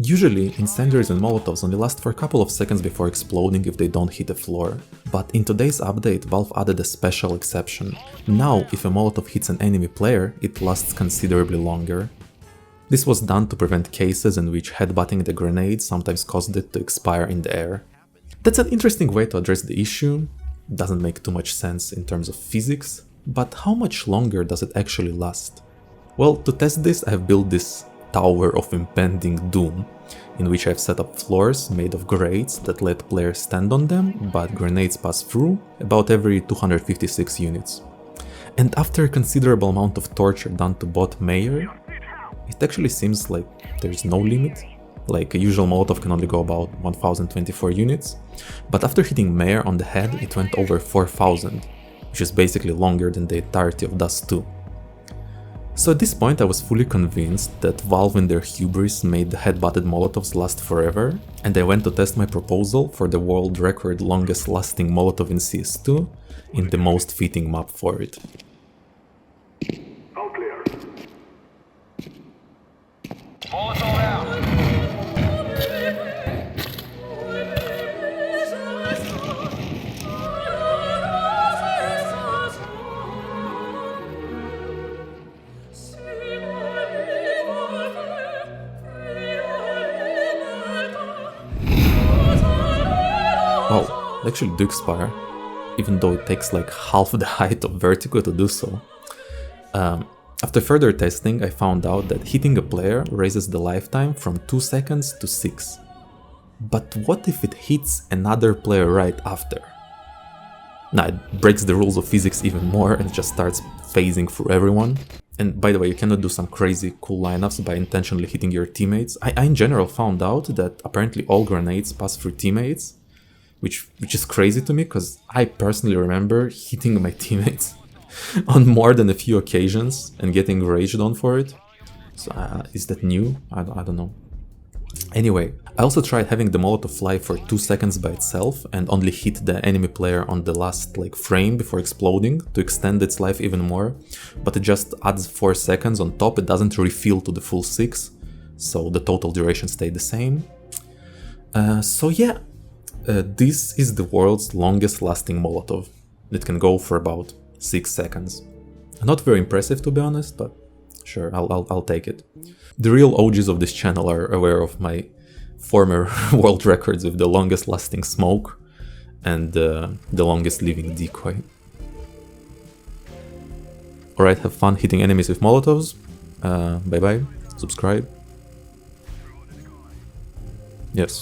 Usually, incendiaries and molotovs only last for a couple of seconds before exploding if they don't hit the floor. But in today's update, Valve added a special exception. Now, if a molotov hits an enemy player, it lasts considerably longer. This was done to prevent cases in which headbutting the grenade sometimes caused it to expire in the air. That's an interesting way to address the issue. Doesn't make too much sense in terms of physics, but how much longer does it actually last? Well, to test this, I have built this Tower of Impending Doom, in which I've set up floors made of grates that let players stand on them, but grenades pass through about every 256 units. And after a considerable amount of torture done to bot Mayor, it actually seems like there's no limit. Like a usual Molotov can only go about 1024 units, but after hitting Mayor on the head it went over 4000, which is basically longer than the entirety of Dust 2. So at this point I was fully convinced that Valve in their hubris made the head-butted Molotovs last forever, and I went to test my proposal for the world record longest lasting Molotov in CS2 in the most fitting map for it. All clear. Molotov out. Wow, they actually do expire, even though it takes like half the height of Vertigo to do so. After further testing, I found out that hitting a player raises the lifetime from 2 seconds to 6. But what if it hits another player right after? Nah, it breaks the rules of physics even more and just starts phasing through everyone. And by the way, you cannot do some crazy cool lineups by intentionally hitting your teammates. I in general found out that apparently all grenades pass through teammates, which is crazy to me, because I personally remember hitting my teammates on more than a few occasions and getting raged on for it. So is that new? I don't know. Anyway, I also tried having the Molotov fly for 2 seconds by itself and only hit the enemy player on the last frame before exploding to extend its life even more, but it just adds 4 seconds on top. It doesn't refill to the full 6, so the total duration stayed the same. So yeah, this is the world's longest lasting Molotov. It can go for about 6 seconds. Not very impressive to be honest, but sure, I'll take it. The real OGs of this channel are aware of my former world records with the longest lasting smoke and the longest living decoy. Alright, have fun hitting enemies with Molotovs. Bye bye, subscribe. Yes.